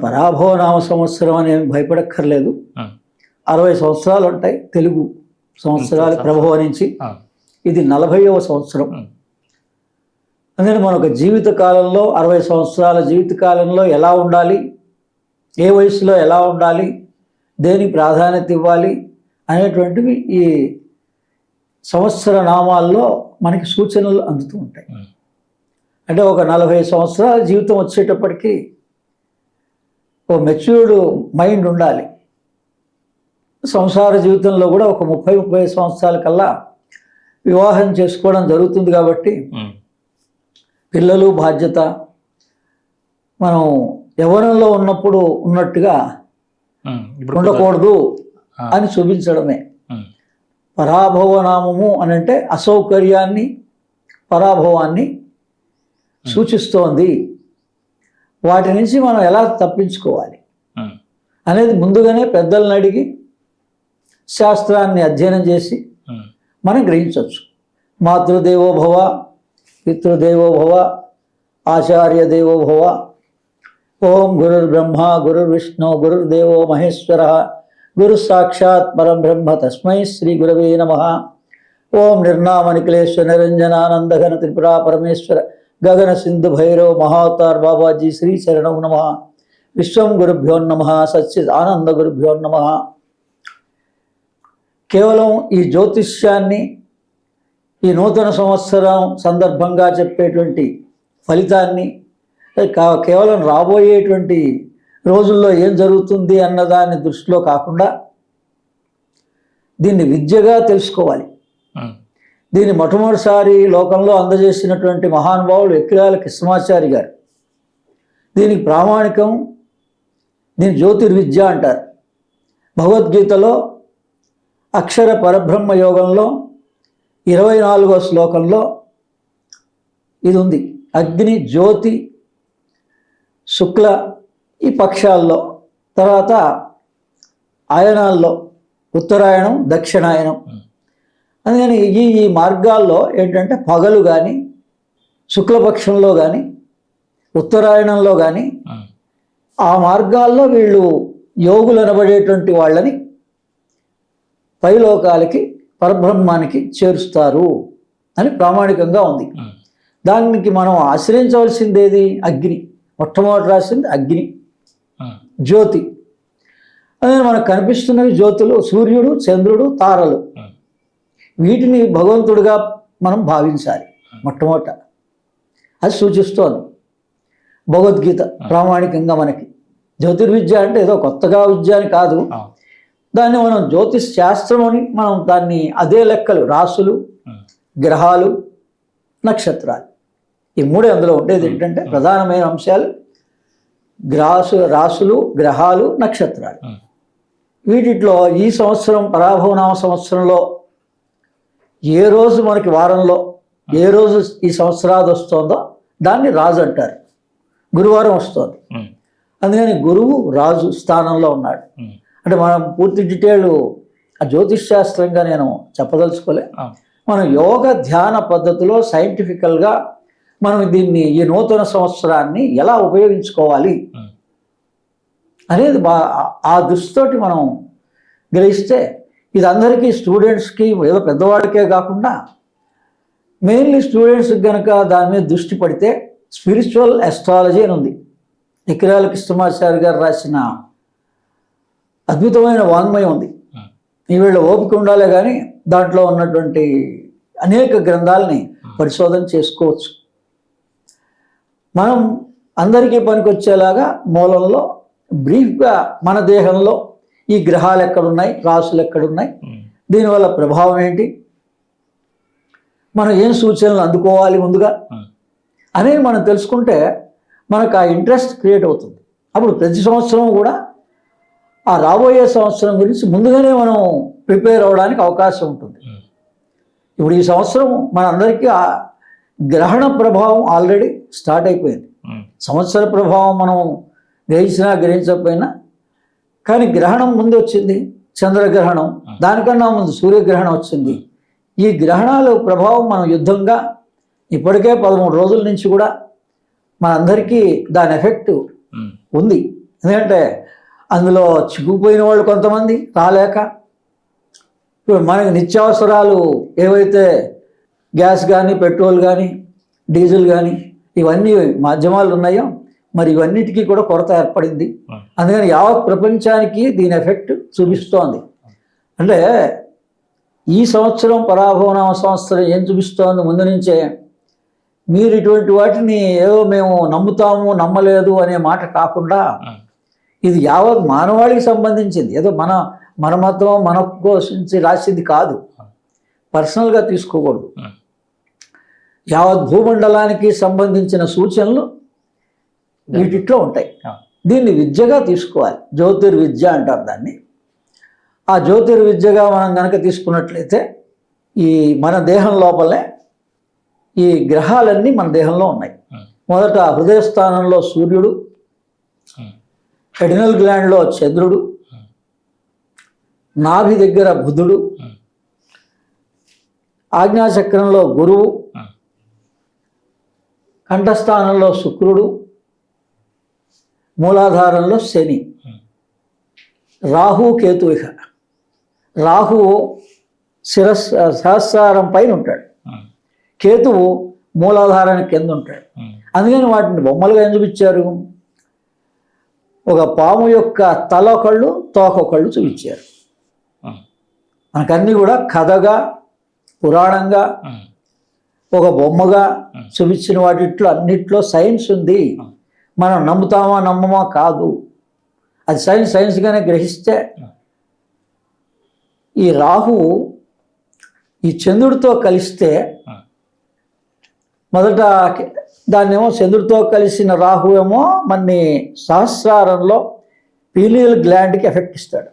పరాభవనామ సంవత్సరం అని భయపడక్కర్లేదు. 60 సంవత్సరాలు ఉంటాయి తెలుగు సంవత్సరాలు ప్రభావం నుంచి. ఇది 40వ సంవత్సరం. అందుకని మన ఒక జీవిత కాలంలో 60 సంవత్సరాల జీవిత కాలంలో ఎలా ఉండాలి, ఏ వయసులో ఎలా ఉండాలి, దేనికి ప్రాధాన్యత ఇవ్వాలి అనేటువంటివి ఈ సంవత్సర నామాల్లో మనకి సూచనలు అందుతూ ఉంటాయి. అంటే ఒక 40 సంవత్సరాల జీవితం వచ్చేటప్పటికి ఓ మెచ్యూర్డ్ మైండ్ ఉండాలి. సంసార జీవితంలో కూడా ఒక 30-35 సంవత్సరాల కల్లా వివాహం చేసుకోవడం జరుగుతుంది. కాబట్టి పిల్లలు బాధ్యత మనం యవ్వనంలో ఉన్నప్పుడు ఉన్నట్టుగా ఉండకూడదు అని చూపించడమే. పరాభవనామము అని అంటే అసౌకర్యాన్ని, పరాభవాన్ని సూచిస్తోంది. వాటి నుంచి మనం ఎలా తప్పించుకోవాలి అనేది ముందుగానే పెద్దలను అడిగి శాస్త్రాన్ని అధ్యయనం చేసి మనం గ్రహించవచ్చు. మాతృదేవోభవ, పితృదేవోభవ, ఆచార్య దేవోభవ. ఓం గురుర్బ్రహ్మ గురుర్విష్ణు గురుర్దేవో మహేశ్వర గురు సాక్షాత్ పరబ్రహ్మ తస్మై శ్రీ గురవే నమః. ఓం నిర్నామనిఖిలేశ్వర నిరంజనానందఘన త్రిపురా పరమేశ్వర గగన సింధు భైరవ మహావతార్ బాబాజీ శ్రీ శరణం నమః. విశ్వం గురుభ్యో నమః. సచ్చిద్ ఆనంద గురుభ్యో నమః. కేవలం ఈ జ్యోతిష్యాన్ని ఈ నూతన సంవత్సరం సందర్భంగా చెప్పేటువంటి ఫలితాన్ని కేవలం రాబోయేటువంటి రోజుల్లో ఏం జరుగుతుంది అన్నదాన్ని దృష్టిలో కాకుండా దీన్ని విద్యగా తెలుసుకోవాలి. దీన్ని మొట్టమొదటిసారి లోకంలో అందజేసినటువంటి మహానుభావులు ఎక్కిరాల కృష్ణమాచారి గారు. దీనికి ప్రామాణికం, దీని జ్యోతిర్విద్య అంటారు. భగవద్గీతలో అక్షర పరబ్రహ్మ యోగంలో 24వ శ్లోకంలో ఇది ఉంది. అగ్ని జ్యోతి శుక్ల ఈ పక్షాల్లో, తర్వాత ఆయనాల్లో ఉత్తరాయణం దక్షిణాయనం. అందుకని ఈ మార్గాల్లో ఏంటంటే పగలు కానీ శుక్లపక్షంలో కానీ ఉత్తరాయణంలో కానీ ఆ మార్గాల్లో వీళ్ళు యోగులు అనబడేటువంటి వాళ్ళని పైలోకాలకి పరబ్రహ్మానికి చేరుస్తారు అని ప్రామాణికంగా ఉంది. దానికి మనం ఆశ్రయించవలసిందేది అగ్ని. మొట్టమొదటి రాసింది అగ్ని, జ్యోతి. అదే మనకు కనిపిస్తున్నవి జ్యోతులు, సూర్యుడు, చంద్రుడు, తారలు. వీటిని భగవంతుడిగా మనం భావించాలి మొట్టమొదట. అది సూచిస్తోంది భగవద్గీత ప్రామాణికంగా మనకి. జ్యోతిర్విద్య అంటే ఏదో కొత్తగా విద్య అని కాదు. దాన్ని మనం జ్యోతిష్ శాస్త్రం అని మనం దాన్ని అదే లెక్కలు, రాసులు, గ్రహాలు, నక్షత్రాలు, ఈ మూడే అందులో ఉండేది. ఏంటంటే ప్రధానమైన అంశాలు రాసులు, గ్రహాలు, నక్షత్రాలు. వీటిలో ఈ సంవత్సరం పరాభవనామ సంవత్సరంలో ఏ రోజు మనకి వారంలో ఏ రోజు ఈ సంవత్సరాది వస్తుందో దాన్ని రాజు అంటారు. గురువారం వస్తుంది. అందుకని గురువు రాజు స్థానంలో ఉన్నాడు. అంటే మనం పూర్తి డీటెయిల్ ఆ జ్యోతిష్ శాస్త్రంగా నేను చెప్పదలుచుకోలే. మనం యోగ ధ్యాన పద్ధతిలో సైంటిఫికల్గా మనం దీన్ని ఈ నూతన సంవత్సరాన్ని ఎలా ఉపయోగించుకోవాలి అనేది ఆ దృష్టితోటి మనం గ్రహిస్తే ఇది అందరికీ స్టూడెంట్స్కి ఏదో పెద్దవాడికే కాకుండా మెయిన్లీ స్టూడెంట్స్కి కనుక దాని మీద దృష్టి పడితే స్పిరిచువల్ ఆస్ట్రాలజీ అని ఉంది. ఎక్కిరాల కృష్ణమాచారి గారు రాసిన అద్భుతమైన వాంగ్మయం ఉంది. ఈవేళ ఓపిక ఉండాలే కానీ దాంట్లో ఉన్నటువంటి అనేక గ్రంథాలని పరిశోధన చేసుకోవచ్చు. మనం అందరికీ పనికొచ్చేలాగా మూలంలో బ్రీఫ్గా మన దేహంలో ఈ గ్రహాలు ఎక్కడున్నాయి, రాసులు ఎక్కడున్నాయి, దీనివల్ల ప్రభావం ఏంటి, మనం ఏం సూచనలు అందుకోవాలి ముందుగా అనేది మనం తెలుసుకుంటే మనకు ఆ ఇంట్రెస్ట్ క్రియేట్ అవుతుంది. అప్పుడు ప్రతి సంవత్సరం కూడా ఆ రాబోయే సంవత్సరం గురించి ముందుగానే మనం ప్రిపేర్ అవ్వడానికి అవకాశం ఉంటుంది. ఇప్పుడు ఈ సంవత్సరం మనందరికీ ఆ గ్రహణ ప్రభావం ఆల్రెడీ స్టార్ట్ అయిపోయింది. సంవత్సర ప్రభావం మనం గ్రహించకపోయినా కానీ గ్రహణం ముందు వచ్చింది, చంద్రగ్రహణం. దానికన్నా ముందు సూర్యగ్రహణం వచ్చింది. ఈ గ్రహణాల ప్రభావం మనం యుద్ధంగా ఇప్పటికే 13 రోజుల నుంచి కూడా మనందరికీ దాని ఎఫెక్ట్ ఉంది. ఎందుకంటే అందులో చిక్కుపోయిన వాళ్ళు కొంతమంది రాలేక, ఇప్పుడు మనకి నిత్యావసరాలు ఏవైతే గ్యాస్ కానీ, పెట్రోల్ కానీ, డీజిల్ కానీ ఇవన్నీ మాధ్యమాలు ఉన్నాయో మరి ఇవన్నిటికీ కూడా కొరత ఏర్పడింది. అందుకని యావత్ ప్రపంచానికి దీని ఎఫెక్ట్ చూపిస్తోంది. అంటే ఈ సంవత్సరం పరాభవనామ సంవత్సరం ఏం చూపిస్తోంది ముందు నుంచే, మీరు ఇటువంటి వాటిని ఏదో మేము నమ్ముతాము నమ్మలేదు అనే మాట కాకుండా ఇది యావత్ మానవాళికి సంబంధించింది. ఏదో మన మతం మన కోసం రాసింది కాదు, పర్సనల్గా తీసుకోకూడదు. యావత్ భూమండలానికి సంబంధించిన సూచనలు వీటిలో ఉంటాయి. దీన్ని విద్యగా తీసుకోవాలి. జ్యోతిర్విద్య అంటారు దాన్ని. ఆ జ్యోతిర్విద్యగా మనం కనుక తీసుకున్నట్లయితే ఈ మన దేహం లోపలే ఈ గ్రహాలన్నీ మన దేహంలో ఉన్నాయి. మొదట హృదయ స్థానంలో సూర్యుడు, ఎడినల్ గ్లాండ్లో చంద్రుడు, నాభి దగ్గర బుధుడు, ఆజ్ఞాచక్రంలో గురువు, కంఠస్థానంలో శుక్రుడు, మూలాధారంలో శని, రాహు కేతు. ఇక రాహువు సహస్రారం పైన ఉంటాడు, కేతువు మూలాధారానికి కింద ఉంటాడు. అందుకని వాటిని బొమ్మలుగా ఏం చూపించారు, ఒక పాము యొక్క తల ఒకళ్ళు తోక ఒకళ్ళు చూపించారు. మనకన్నీ కూడా కథగా పురాణంగా ఒక బొమ్మగా చూపించిన వాటిట్లో అన్నిట్లో సైన్స్ ఉంది. మనం నమ్ముతామా నమ్మమా కాదు, అది సైన్స్గానే గ్రహిస్తే ఈ రాహు ఈ చంద్రుడితో కలిస్తే మొదట దాన్నేమో చంద్రుడితో కలిసిన రాహు ఏమో మన సహస్రారంలో పీనియల్ గ్లాండ్కి ఎఫెక్ట్ ఇస్తాడు.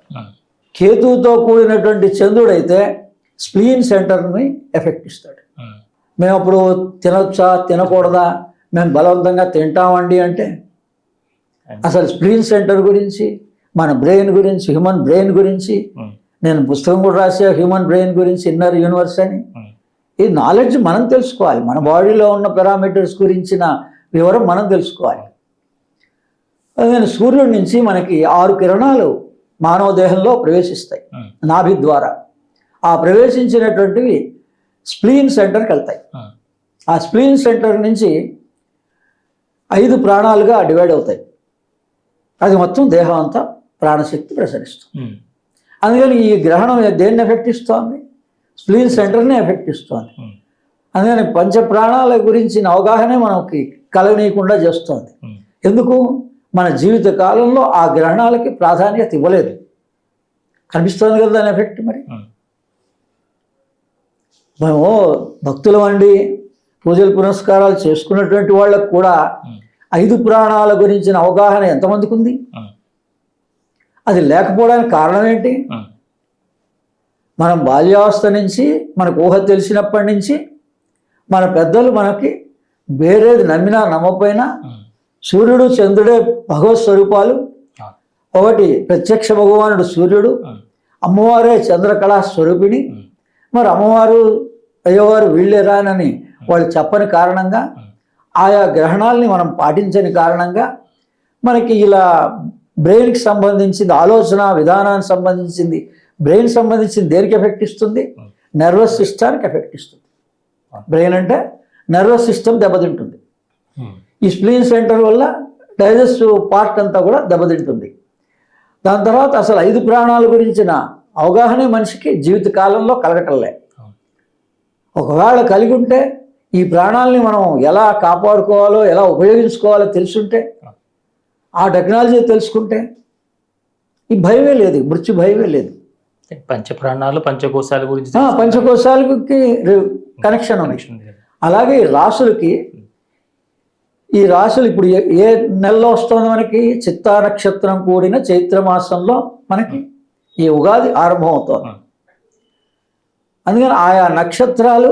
కేతువుతో కూడినటువంటి చంద్రుడైతే స్ప్లీన్ సెంటర్ని ఎఫెక్ట్ ఇస్తాడు. మేము అప్పుడు తినొచ్చా తినకూడదా, మేము బలవంతంగా తింటామండి అంటే అసలు స్ప్లీన్ సెంటర్ గురించి, మన బ్రెయిన్ గురించి, హ్యూమన్ బ్రెయిన్ గురించి నేను పుస్తకం కూడా రాసా, హ్యూమన్ బ్రెయిన్ గురించి, ఇన్నర్ యూనివర్స్ అని. ఈ నాలెడ్జ్ మనం తెలుసుకోవాలి. మన బాడీలో ఉన్న పారామీటర్స్ గురించిన వివరం మనం తెలుసుకోవాలి. అందుకని సూర్యుడి నుంచి మనకి 6 కిరణాలు మానవ దేహంలో ప్రవేశిస్తాయి నాభి ద్వారా. ఆ ప్రవేశించినటువంటివి స్ప్లీన్ సెంటర్కి వెళ్తాయి. ఆ స్ప్లీన్ సెంటర్ నుంచి 5 ప్రాణాలుగా డివైడ్ అవుతాయి. అది మొత్తం దేహం అంతా ప్రాణశక్తి ప్రసరిస్తుంది. అందుకని ఈ గ్రహణం దేన్ని ఎఫెక్ట్ ఇస్తోంది, స్ప్లీన్ సెంటర్ని ఎఫెక్ట్ ఇస్తోంది. అందుకని పంచప్రాణాల గురించిన అవగాహనే మనకి కలగనీయకుండా చేస్తోంది. ఎందుకు, మన జీవిత కాలంలో ఆ గ్రహణాలకి ప్రాధాన్యత ఇవ్వలేదు. కనిపిస్తుంది కదా దాని ఎఫెక్ట్. మరి మేము భక్తులం అండి, పూజలు పునస్కారాలు చేసుకున్నటువంటి వాళ్ళకు కూడా 5 ప్రాణాల గురించిన అవగాహన ఎంతమందికి ఉంది? అది లేకపోవడానికి కారణం ఏంటి? మనం బాల్యావస్థ నుంచి మనకు ఊహ తెలిసినప్పటి నుంచి మన పెద్దలు మనకి వేరేది నమ్మినా నమ్మపోయినా సూర్యుడు చంద్రుడే భగవత్ స్వరూపాలు. ఒకటి ప్రత్యక్ష భగవానుడు సూర్యుడు, అమ్మవారే చంద్రకళా స్వరూపిణి. మరి అమ్మవారు అయ్యవారు వీళ్ళేరానని వాళ్ళు చెప్పని కారణంగా, ఆయా గ్రహణాలని మనం పాటించని కారణంగా మనకి ఇలా బ్రెయిన్కి సంబంధించింది, ఆలోచన విధానానికి సంబంధించింది, బ్రెయిన్ సంబంధించింది దేనికి ఎఫెక్ట్ ఇస్తుంది? నర్వస్ సిస్టానికి ఎఫెక్ట్ ఇస్తుంది. బ్రెయిన్ అంటే నర్వస్ సిస్టమ్ దెబ్బతింటుంది. ఈ స్ప్లీన్ సెంటర్ వల్ల డైజెస్టివ్ పార్ట్ అంతా కూడా దెబ్బతింటుంది. దాని తర్వాత అసలు 5 ప్రాణాల గురించిన అవగాహనే మనిషికి జీవితకాలంలో కలగటంలే. ఒకవేళ కలిగి ఉంటే ఈ ప్రాణాలని మనం ఎలా కాపాడుకోవాలో, ఎలా ఉపయోగించుకోవాలో తెలుసుంటే, ఆ టెక్నాలజీ తెలుసుకుంటే ఈ భయమే లేదు, మృత్యు భయమే లేదు. పంచప్రాణాలు పంచకోశాల గురించి, పంచకోశాలకి కనెక్షన్ ఉంది. అలాగే రాసులకి, ఈ రాసులు ఇప్పుడు ఏ నెలలో వస్తుంది మనకి? చిత్తా నక్షత్రం కూడిన చైత్రమాసంలో మనకి ఈ ఉగాది ఆరంభం అవుతుంది. అందుకని ఆయా నక్షత్రాలు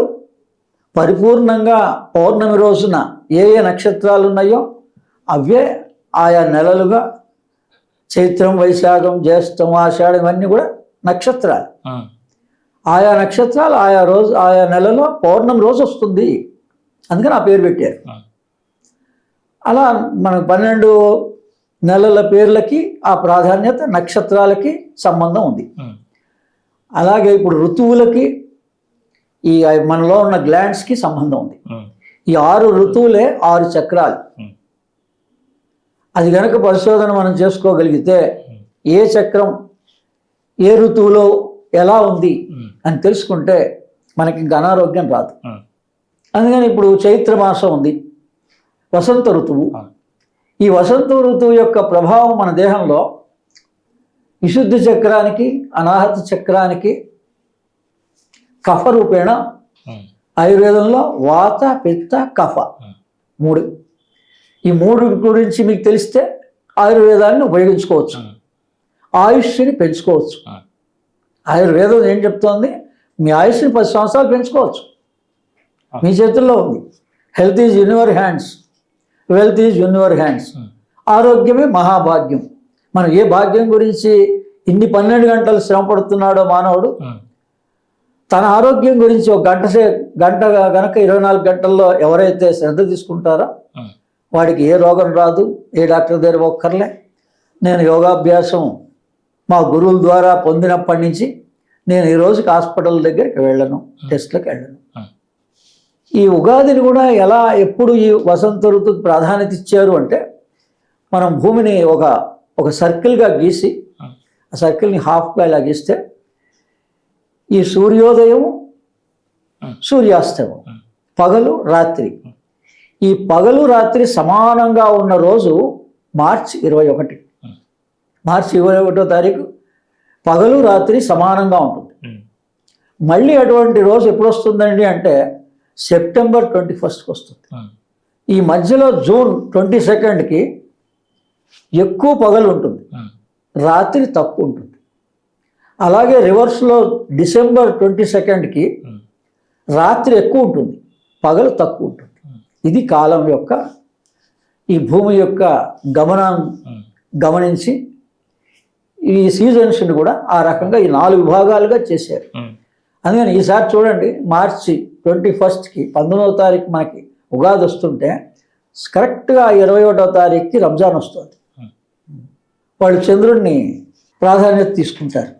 పరిపూర్ణంగా పౌర్ణమి రోజున ఏ నక్షత్రాలు ఉన్నాయో అవే ఆయా నెలలుగా చైత్రం, వైశాఖం, జ్యేష్టం, ఆషాఢం ఇవన్నీ కూడా నక్షత్రాలు. ఆయా నక్షత్రాలు ఆయా రోజు ఆయా నెలలో పౌర్ణమి రోజు వస్తుంది, అందుకని ఆ పేరు పెట్టారు. అలా మనకు 12 నెలల పేర్లకి ఆ ప్రాధాన్యత, నక్షత్రాలకి సంబంధం ఉంది. అలాగే ఇప్పుడు ఋతువులకి ఈ మనలో ఉన్న గ్లాండ్స్కి సంబంధం ఉంది. ఈ 6 ఋతువులే 6 చక్రాలు. అది కనుక పరిశోధన మనం చేసుకోగలిగితే ఏ చక్రం ఏ ఋతువులో ఎలా ఉంది అని తెలుసుకుంటే మనకి ఇంకా అనారోగ్యం రాదు. అందుకని ఇప్పుడు చైత్ర మాసం ఉంది, వసంత ఋతువు. ఈ వసంత ఋతువు యొక్క ప్రభావం మన దేహంలో విశుద్ధి చక్రానికి, అనాహత చక్రానికి కఫ రూపేణ, ఆయుర్వేదంలో వాత, పిత్త, కఫ 3. ఈ 3 గురించి మీకు తెలిస్తే ఆయుర్వేదాన్ని ఉపయోగించుకోవచ్చు, ఆయుష్ని పెంచుకోవచ్చు. ఆయుర్వేదం ఏం చెప్తోంది? మీ ఆయుష్ని 10 సంవత్సరాలు పెంచుకోవచ్చు, మీ చేతుల్లో ఉంది. Health is in your hands, wealth is in your hands. ఆరోగ్యమే మహాభాగ్యం. మనం ఏ భాగ్యం గురించి ఇన్ని 12 గంటలు శ్రమ పడుతున్నాడో మానవుడు, తన ఆరోగ్యం గురించి ఒక గంట గనక 24 గంటల్లో ఎవరైతే శ్రద్ధ తీసుకుంటారో వాడికి ఏ రోగం రాదు, ఏ డాక్టర్ దగ్గర ఒక్కర్లే. నేను యోగాభ్యాసం మా గురువుల ద్వారా పొందినప్పటి నుంచి నేను ఈ రోజుకి హాస్పిటల్ దగ్గరికి వెళ్ళను, టెస్ట్లకు వెళ్ళను. ఈ ఉగాదిని కూడా ఎప్పుడు ఈ వసంత ఋతువుకి ప్రాధాన్యత ఇచ్చారు అంటే, మనం భూమిని ఒక సర్కిల్గా గీసి ఆ సర్కిల్ని హాఫ్గా ఇలా గీస్తే ఈ సూర్యోదయం, సూర్యాస్తమం, పగలు, రాత్రి, ఈ పగలు రాత్రి సమానంగా ఉన్న రోజు మార్చి 21. మార్చి 21వ తారీఖు పగలు రాత్రి సమానంగా ఉంటుంది. మళ్ళీ అటువంటి రోజు ఎప్పుడు వస్తుందండి అంటే సెప్టెంబర్ 21కి వస్తుంది. ఈ మధ్యలో జూన్ 22కి ఎక్కువ పగలు ఉంటుంది, రాత్రి తక్కువ ఉంటుంది. అలాగే రివర్స్లో డిసెంబర్ 22కి రాత్రి ఎక్కువ ఉంటుంది, పగలు తక్కువ ఉంటుంది. ఇది కాలం యొక్క, ఈ భూమి యొక్క గమనించి ఈ సీజన్స్ని కూడా ఆ రకంగా ఈ 4 విభాగాలుగా చేశారు. అందుకని ఈసారి చూడండి, మార్చి 21కి 19వ తారీఖు మనకి ఉగాది వస్తుంటే కరెక్ట్గా 21వ తారీఖుకి రంజాన్ వస్తుంది. వాళ్ళు చంద్రుడిని ప్రాధాన్యత తీసుకుంటారు.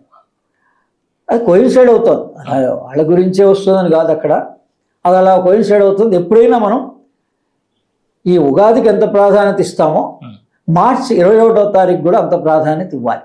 అది కోయిన్సైడ్ అవుతుంది, వాళ్ళ గురించే వస్తుందని కాదు అక్కడ, అది అలా కోయిన్సైడ్ అవుతుంది. ఎప్పుడైనా మనం ఈ ఉగాదికి ఎంత ప్రాధాన్యత ఇస్తామో మార్చి 21వ తారీఖు కూడా అంత ప్రాధాన్యత ఇవ్వాలి.